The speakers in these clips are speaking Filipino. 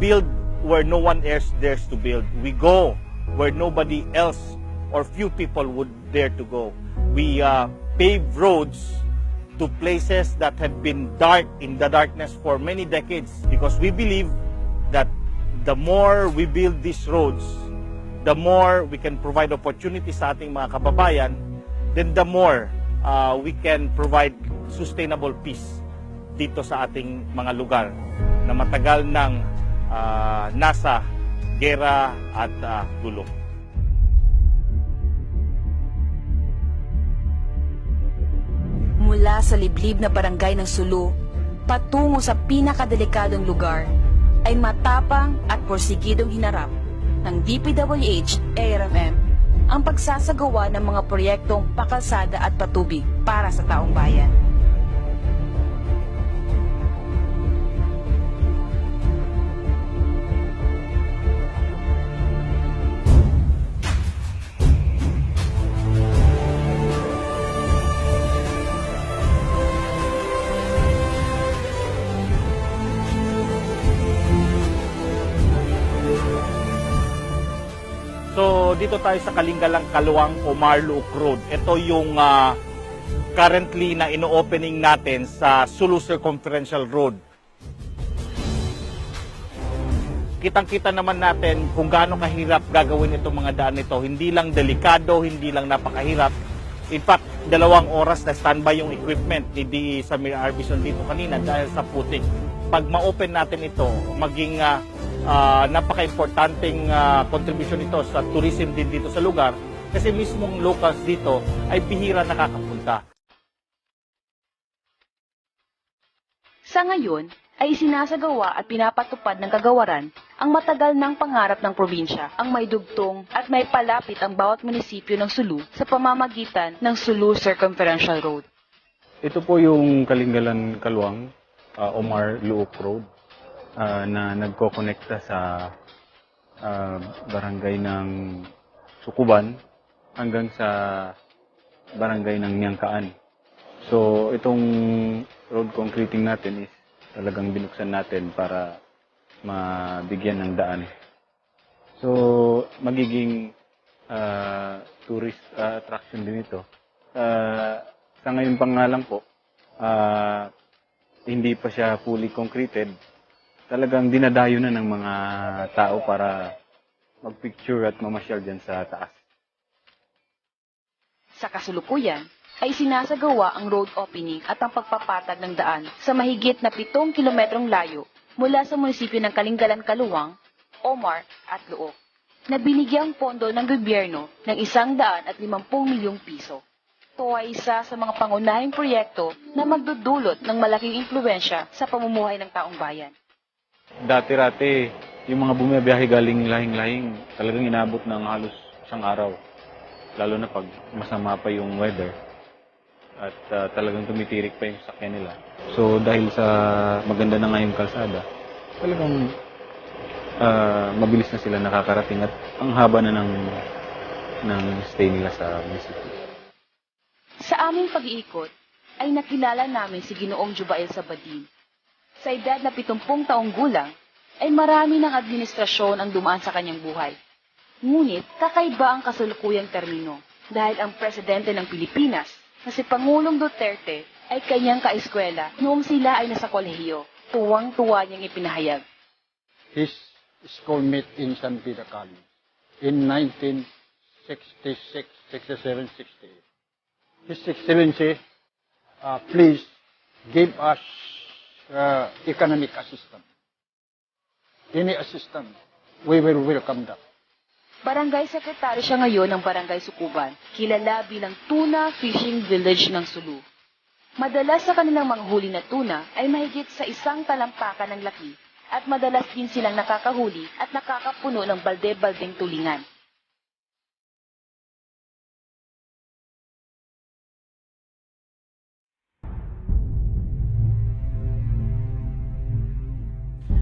build where no one else dares to build. We go where nobody else or few people would dare to go. We pave roads to places that had been dark in the darkness for many decades, because we believe that the more we build these roads, the more we can provide opportunities sa ating mga kababayan, then the more we can provide sustainable peace dito sa ating mga lugar na matagal nang nasa gera at gulo. Mula sa liblib na barangay ng Sulu, patungo sa pinakadelikadong lugar, ay matapang at porsigidong hinarap ng DPWH ARMM ang pagsasagawa ng mga proyektong pakalsada at patubig para sa taong bayan. So dito tayo sa Kalingalang Kaluwang o Marluok Road. Ito yung currently na ino-opening natin sa Sulu Circumferential Road. Kitang-kita naman natin kung gaano kahirap gagawin itong mga daan nito. Hindi lang delikado, hindi lang napakahirap. In fact, 2 oras na standby yung equipment ni Samir Arbison dito kanina dahil sa putik. Pag ma-open natin ito, maging napaka-importanting contribution ito sa tourism din dito sa lugar, kasi mismong locals dito ay bihira nakakapunta. Sa ngayon, ay isinasagawa at pinapatupad ng kagawaran ang matagal ng pangarap ng probinsya, ang may dugtong at may palapit ang bawat munisipyo ng Sulu sa pamamagitan ng Sulu Circumferential Road. Ito po yung Kalingalan Kaluwang o Marluok Road na nagko-connecta sa barangay ng Sukuban hanggang sa barangay ng Nyangkaan. So itong road concreting natin is talagang binuksan natin para mabigyan ng daan. So magiging tourist attraction din ito. Sa ngayon pa nga lang po, hindi pa siya fully concreted. Talagang dinadayo na ng mga tao para magpicture at mamasyal dyan sa taas. Sa kasulukuyan, ay sinasagawa ang road opening at ang pagpapatag ng daan sa mahigit na 7 kilometrong layo mula sa munisipyo ng Kalingalan Kaluwang, Omar at Luok, na binigyang pondo ng gobyerno ng 150 milyong piso. Ito ay isa sa mga pangunahing proyekto na magdudulot ng malaking impluwensya sa pamumuhay ng taong bayan. Dati-rati, yung mga bumibiyahe galing lahing-lahing, talagang inabot ng halos isang araw. Lalo na pag masama pa yung weather. At talagang tumitirik pa yung sakyan nila. So dahil sa maganda na nga yung kalsada, talagang mabilis na sila nakakarating at ang haba na ng stay nila sa munisipyo. Sa aming pag-iikot, ay nakilala namin si Ginoong Jubael Sabadin. Sa edad na 70 taong gulang, ay marami ng administrasyon ang dumaan sa kanyang buhay. Ngunit kakaiba ang kasalukuyang termino dahil ang presidente ng Pilipinas na si Pangulong Duterte ay kanyang kaeskwela noong sila ay nasa kolehiyo. Tuwang-tuwa niyang ipinahayag. His schoolmate in San Pedro College in 1966, 67, 68. His Excellency, please give us economic assistance. Any assistance, we will welcome that. Barangay Secretary siya ngayon ng Barangay Sukuban, kilala bilang Tuna Fishing Village ng Sulu. Madalas sa kanilang mga huli na tuna ay mahigit sa 1 talampakan ng laki at madalas din silang nakakahuli at nakakapuno ng balde-baldeng tulingan.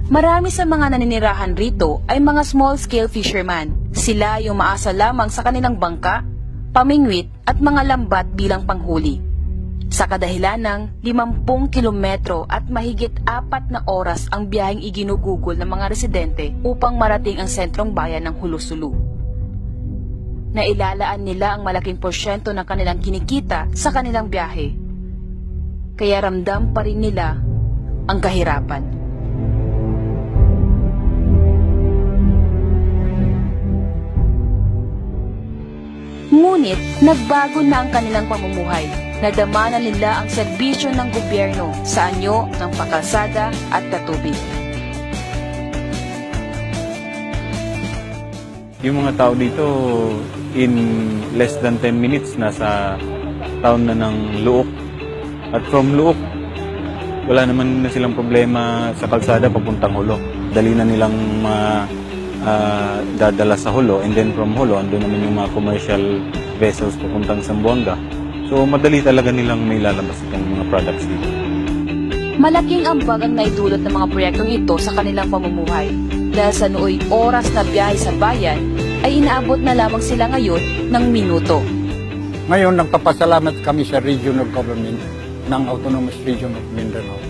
Marami sa mga naninirahan rito ay mga small-scale fisherman. Sila yung maasa lamang sa kanilang bangka, pamingwit at mga lambat bilang panghuli. Sa kadahilan ng 50 kilometro at mahigit 4 na oras ang biyaheng iginugugol ng mga residente upang marating ang sentrong bayan ng Hulusulu. Nailalaan nila ang malaking porsyento ng kanilang kinikita sa kanilang biyahe. Kaya ramdam pa rin nila ang kahirapan. Ngunit nagbago na ang kanilang pamumuhay. Nadama na nila ang serbisyo ng gobyerno sa anyo ng pakalsada at katubig. Yung mga tao dito, in less than 10 minutes, nasa town na ng Luok. At from Luok, wala naman na silang problema sa kalsada papuntang Hulo. Dali na nilang dadala sa Hulo, and then from Hulo, andun naman yung mga commercial vessels papuntang Zamboanga. So, madali talaga nilang may lalabas itong mga products dito. Malaking ambag ang naidulot ng mga proyektong ito sa kanilang pamumuhay. Dahil sa nooy oras na biyahe sa bayan, ay inaabot na lamang sila ngayon ng minuto. Ngayon, nagpapasalamat kami sa regional government ng Autonomous Region of Mindanao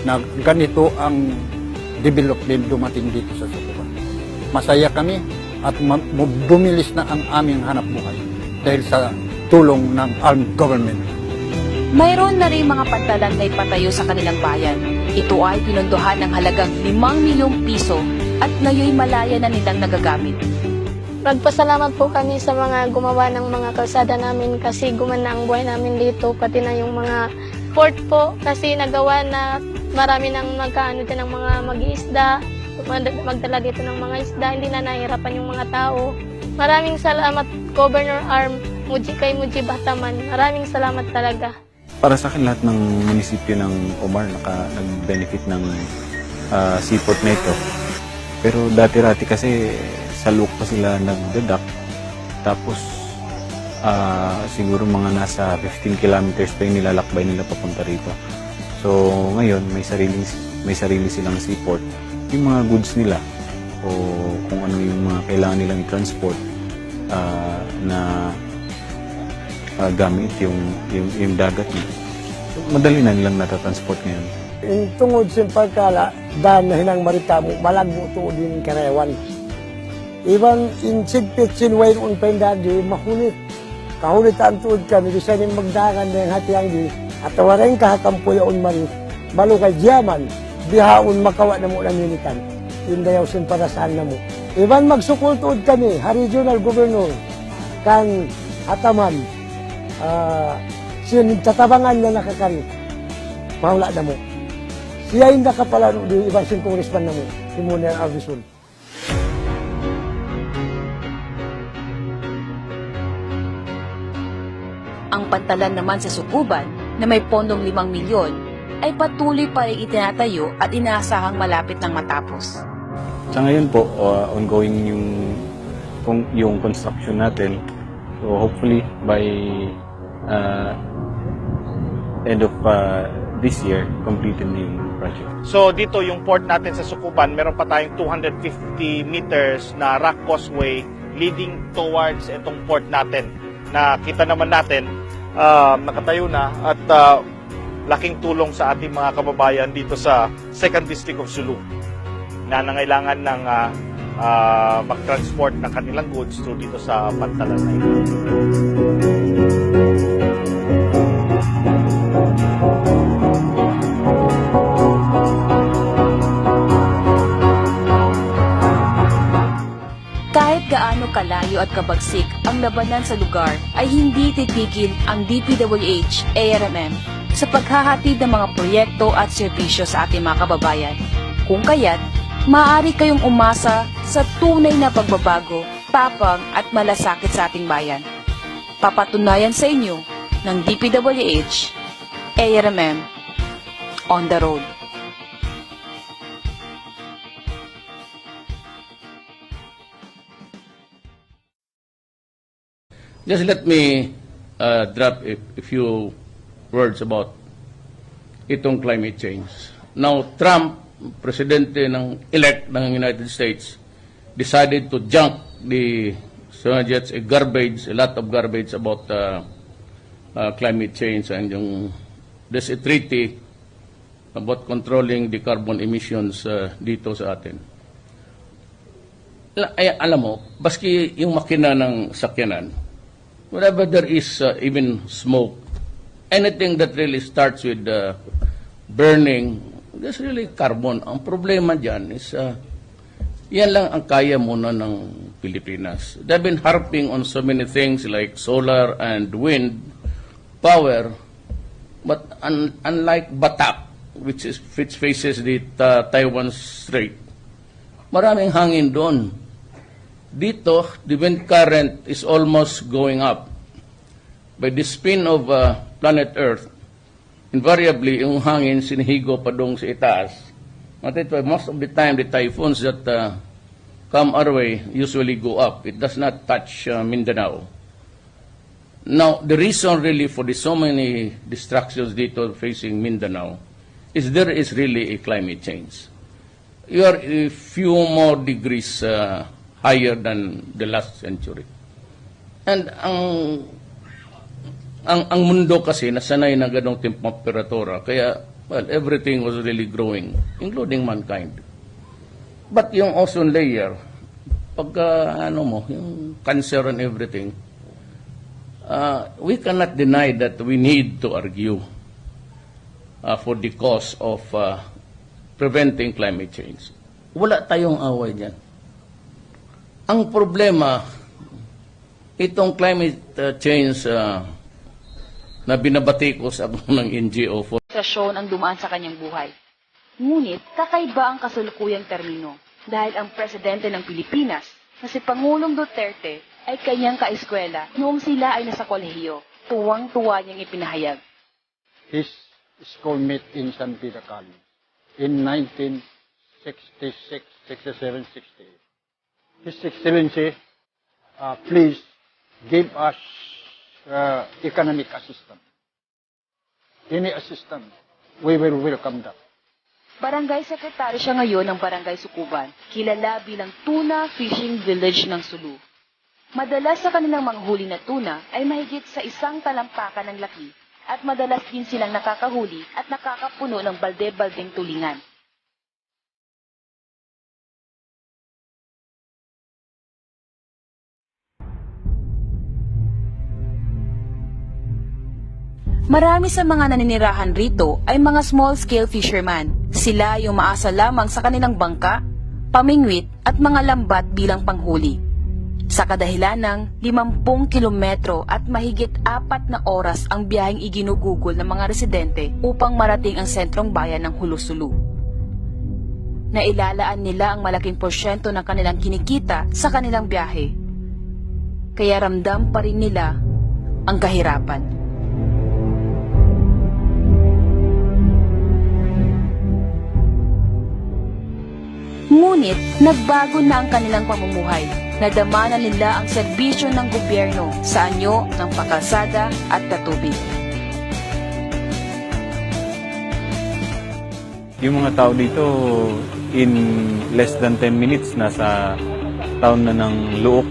na ganito ang development dumating dito sa Sukuban. Masaya kami at bumilis na ang aming hanap buhay dahil sa tulong ng armed government. Mayroon na rin mga pantalan na ipatayo sa kanilang bayan. Ito ay pinondohan ng halagang 5 milyong piso at ngayon malaya na nilang nagagamit. Magpasalamat po kami sa mga gumawa ng mga kalsada namin kasi gumana ang buhay namin dito, pati na yung mga port po kasi nagawa na marami nang magkaano dyan ng mga mag-iisda, magdala dito ng mga isda, hindi na nahihirapan yung mga tao. Maraming salamat Governor Arm, kay Muji Bataman. Maraming salamat talaga. Para sa akin, lahat ng munisipyo ng Omar nag-benefit ng seaport na ito. Pero dati-rati kasi sa Luok pa sila nagdadak. Tapos siguro mga nasa 15 kilometers pa yung nilalakbay nila papunta rito. So ngayon may sarili silang seaport. Yung mga goods nila o kung ano yung mga kailangan nilang i-transport na gamit yung dagat nila. So, madali na nilang natatransport ngayon. In tungod sa pagkala, dahil na hinang maritamo, malagbo to din karewan. Iban in sigpit sinwain un pendadi, mahunit. Kahunit ang tuod kami, di siya magdagan na yung hatiang di, at tawarin kahakampuya un mari, balo kay Diaman, bihaon makawa na mo ng minitan. Indayaw sin para saan na mo. Iban magsukul tuod kami, regional governor, kan Ataman, sin tatabangan na nakakari, mahula na mo. Siya yung nakapalano di ibang sin congressman na mo, si Muner Alvison. Ang pantalan naman sa Sukuban na may pondong 5 milyon ay patuloy pa rin itinatayo at inaasahang malapit ng matapos. Sa ngayon po, ongoing yung construction natin. So hopefully by end of this year, completed na yung project. So dito yung port natin sa Sukuban, meron pa tayong 250 meters na rock causeway leading towards itong port natin. Na kita naman natin, nakatayo na at laking tulong sa ating mga kababayan dito sa 2nd District of Sulu na nangailangan ng mag-transport ng kanilang goods through dito sa pantalan na ito. Kahit gaano kalayo at kabagsik ang labanan sa lugar, ay hindi titigil ang DPWH ARMM sa paghahatid ng mga proyekto at serbisyo sa ating mga kababayan. Kung kaya't, maaari kayong umasa sa tunay na pagbabago, tapang at malasakit sa ating bayan. Papatunayan sa inyo ng DPWH ARMM on the road. Just let me drop a few words about itong climate change. Now, Trump, presidente elect ng United States, decided to junk the a lot of garbage about climate change and yung there's a treaty about controlling the carbon emissions dito sa atin. Ay, alam mo, baski yung makina ng sakyanan, whenever there is even smoke, anything that really starts with burning, there's really carbon. Ang problema dyan is, yan lang ang kaya muna ng Pilipinas. They've been harping on so many things like solar and wind power, but unlike Batak, which faces the Taiwan Strait, maraming hangin doon. Dito, the wind current is almost going up. By the spin of planet Earth, invariably, yung hangin sinihigo pa doon sa itaas. Most of the time, the typhoons that come our way usually go up. It does not touch Mindanao. Now, the reason really for so many destructions dito facing Mindanao is there is really a climate change. You are a few more degrees higher than the last century. And ang mundo kasi nasanay na ganong temperatura, kaya well, everything was really growing, including mankind. But yung ozone layer, pagka yung cancer and everything, we cannot deny that we need to argue for the cause of preventing climate change. Wala tayong away dyan. Ang problema, itong climate change na binabati ko sa ng NGO for Administrasyon ang dumaan sa kanyang buhay. Ngunit, kakaiba ang kasalukuyang termino dahil ang presidente ng Pilipinas na si Pangulong Duterte ay kanyang kaeskwela noong sila ay nasa kolehiyo. Tuwang-tuwa niyang ipinahayag. His schoolmate in San Pedro College in 1966, 67, 68. His Excellency, please give us economic assistance. Any assistance, we will welcome that. Barangay Secretary siya ngayon ng Barangay Sukuban, kilala bilang Tuna Fishing Village ng Sulu. Madalas sa kanilang manghuli na tuna ay mahigit sa 1 talampakan ng laki at madalas din silang nakakahuli at nakakapuno ng balde-baldeng tulingan. Marami sa mga naninirahan rito ay mga small-scale fisherman. Sila yung maasa lamang sa kanilang bangka, pamingwit at mga lambat bilang panghuli. Sa kadahilan ng 50 kilometro at mahigit 4 na oras ang biyaheng iginugugol ng mga residente upang marating ang sentrong bayan ng Hulusulu. Nailalaan nila ang malaking porsyento ng kanilang kinikita sa kanilang biyahe. Kaya ramdam pa rin nila ang kahirapan. Ngunit, nagbago na ang kanilang pamumuhay. Nadama na nila ang serbisyo ng gobyerno sa anyo ng pakalsada at patubig. Yung mga tao dito, in less than 10 minutes, nasa town na ng Luok.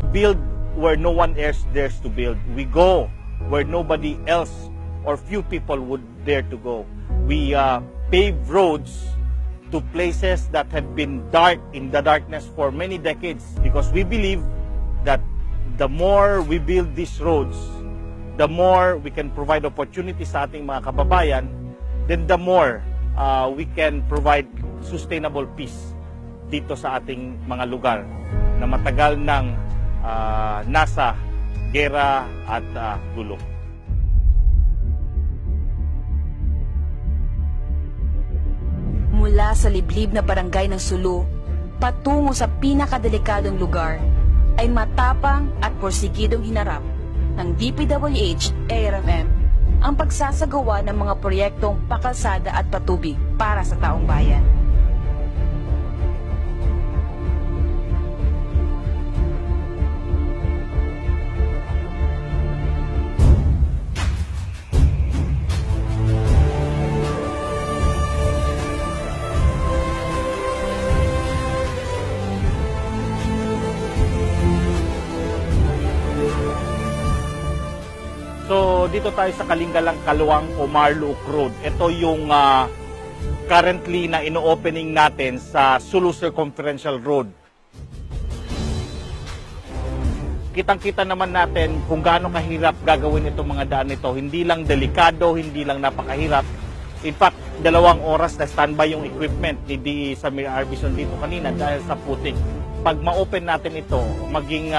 Build where no one else dares to build. We go where nobody else or few people would dare to go. We pave roads to places that have been dark in the darkness for many decades, because we believe that the more we build these roads, the more we can provide opportunities sa ating mga kababayan, then the more we can provide sustainable peace dito sa ating mga lugar na matagal nang nasa gera at gulo. Mula sa liblib na barangay ng Sulu, patungo sa pinakadelikadong lugar, ay matapang at porsigidong hinarap ng DPWH ARMM ang pagsasagawa ng mga proyektong pakalsada at patubig para sa taong bayan. So nandito tayo sa Kalingalang Kaluang o Marluok Road. Ito yung currently na ino-opening natin sa Sulu Circumferential Road. Kitang-kita naman natin kung gaano kahirap gagawin itong mga daan nito. Hindi lang delikado, hindi lang napakahirap. In fact, 2 oras na standby yung equipment ni DE Samir Arbison dito kanina dahil sa putik. Pag ma-open natin ito, maging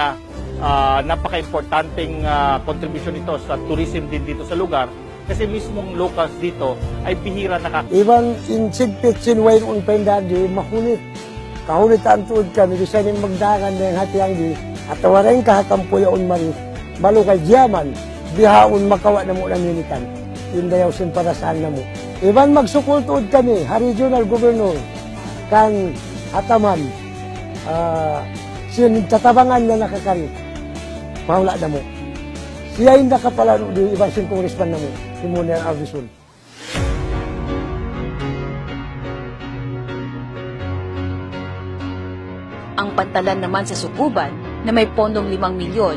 napaka-importanting contribution ito sa tourism din dito sa lugar kasi mismong locals dito ay bihira Even in sigpit sinwain un pendadi, mahunit. Kahunit ang tuod kami, bisa ni magdagan na yung hatiang di, at tawarin kahakampuya un mari, balo kay Diaman, bihaon makawa na mo ng minitan. Indayaw sin para saan na mo. Even magsukul tuod kami, ha-regional governor, kan Ataman, sin tatabangan na nakakari, mawala na mo. Siya yung nakapalano di ibang sin congressman na mo, si Munir Arbison. Ang pantalan naman sa Sukuban na may pondong 5 milyon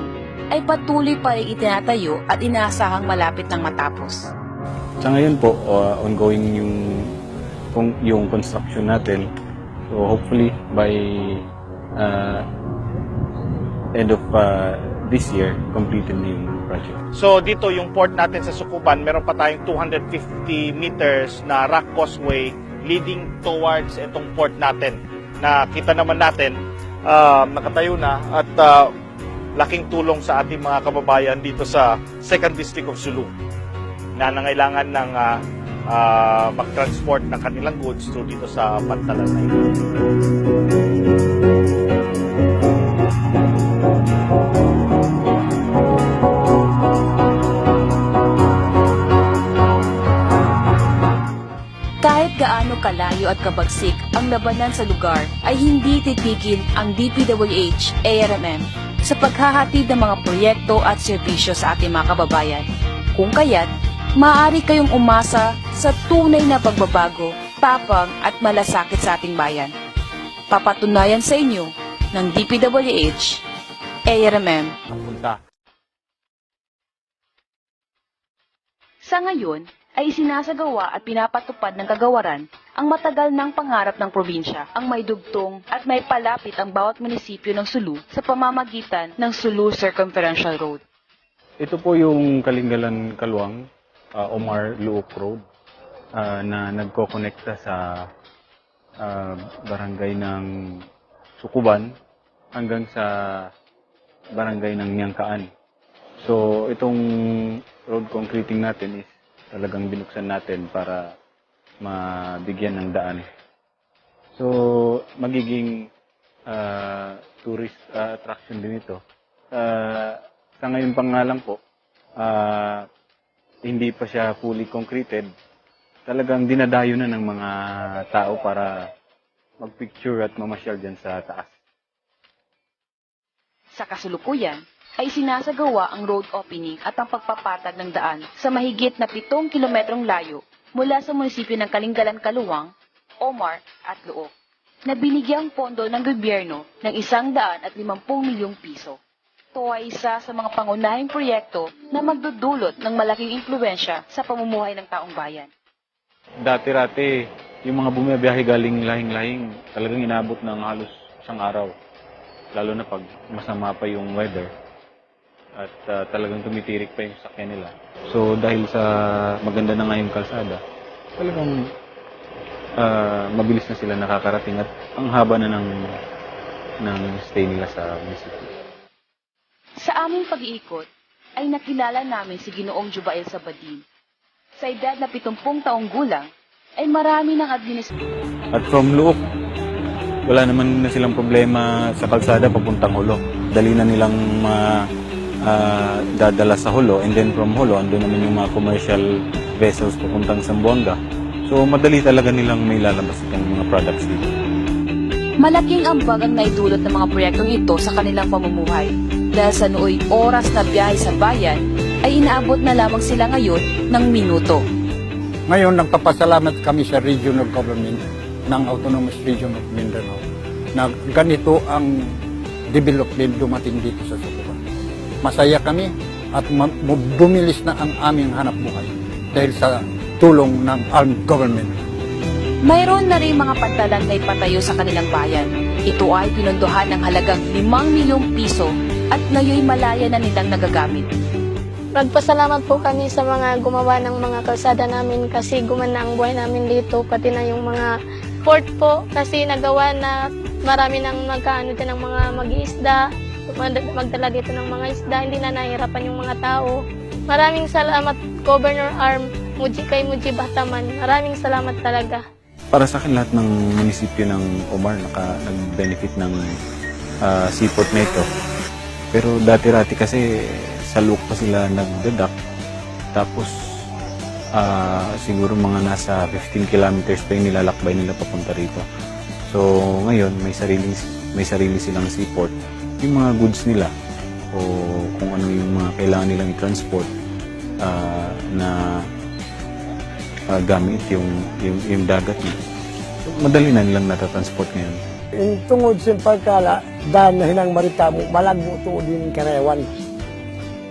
ay patuloy pa rin itinatayo at inaasahang malapit ng matapos. Sa ngayon po, ongoing yung construction natin. So hopefully by end of this year, completed na yung project. So dito yung port natin sa Sukuban, meron pa tayong 250 meters na rock causeway leading towards itong port natin. Na kita naman natin, nakatayo na at laking tulong sa ating mga kababayan dito sa 2nd District of Sulu na nangailangan ng mag-transport ng kanilang goods through dito sa pantalan na ito. Kahit gaano kalayo at kabagsik ang labanan sa lugar ay hindi titigil ang DPWH ARMM sa paghahatid ng mga proyekto at serbisyo sa ating mga kababayan. Kung kaya't, maaari kayong umasa sa tunay na pagbabago, tapang at malasakit sa ating bayan. Papatunayan sa inyo ng DPWH ARMM. Sa ngayon, ay isinasagawa at pinapatupad ng kagawaran ang matagal ng pangarap ng probinsya, ang may dugtong at may palapit ang bawat munisipyo ng Sulu sa pamamagitan ng Sulu Circumferential Road. Ito po yung Kalingalan Kaluang o Marluok Road na nagko-connecta sa barangay ng Sukuban hanggang sa barangay ng Nyangkaan. So itong road concreting natin is talagang binuksan natin para mabigyan ng daan. So, magiging tourist attraction din ito. Sa ngayon pa nga lang po, hindi pa siya fully concreted. Talagang dinadayo na ng mga tao para magpicture at mamasyal dyan sa taas. Sa kasulukuyan, ay sinasagawa ang road opening at ang pagpapatag ng daan sa mahigit na 7 kilometrong layo mula sa munisipyo ng Kalingalan Kaluang, Omar at Luok, na binigyang pondo ng gobyerno ng 150 milyong piso. Ito ay isa sa mga pangunahing proyekto na magdudulot ng malaking impluwensya sa pamumuhay ng taong bayan. Dati-rati, yung mga bumibiyahe galing lahing-lahing, talagang inabot ng halos 1 araw. Lalo na pag masama pa yung weather. At talagang tumitirik pa yung sakyan nila. So dahil sa maganda na nga yung kalsada, talagang mabilis na sila nakakarating at ang haba na ng stay nila sa munisipyo. Sa aming pag-iikot, ay nakilala namin si Ginoong Jubael Sabadin. Sa edad na 70 taong gulang, ay marami ng administrasyon. At from Luok, wala naman na silang problema sa kalsada papuntang Hulo. Dali na nilang dadala sa Hulo, and then from Hulo, andun naman yung mga commercial vessels papuntang Zamboanga. So, madali talaga nilang may lalabas itong mga products dito. Malaking ambag ang naidulot ng mga proyektong ito sa kanilang pamumuhay. Dahil sa nooy oras na biyahe sa bayan, ay inaabot na lamang sila ngayon ng minuto. Ngayon, nagpapasalamat kami sa regional government ng Autonomous Region of Mindanao na ganito ang development dumating dito sa Sukuban. Masaya kami at bumilis na ang aming hanap buhay dahil sa tulong ng armed government. Mayroon na rin mga pantalan na ipatayo sa kanilang bayan. Ito ay pinondohan ng halagang 5 milyong piso at ngayon malaya na nilang nagagamit. Magpasalamat po kami sa mga gumawa ng mga kalsada namin kasi gumana ang buhay namin dito, pati na yung mga port po kasi nagawa na marami nang magkaano dyan ng mga mag-iisda, magdala dito ng mga isda, hindi na nahihirapan yung mga tao. Maraming salamat Governor Arm, kay Muji Bataman, maraming salamat talaga. Para sa akin, lahat ng munisipyo ng Omar nag-benefit ng seaport na ito. Pero dati-rati kasi sa Luc pa sila nagdadak. Tapos siguro mga nasa 15 kilometers pa yung nilalakbay nila papunta rito. So ngayon may sarili silang seaport. Yung mga goods nila o kung ano yung mga kailangan nilang i-transport na gamit yung dagat nila. So, madali na nilang natatransport ngayon. Yung tungod sa pagkala, dahil na hinang marita mo, malagbo to din karewan.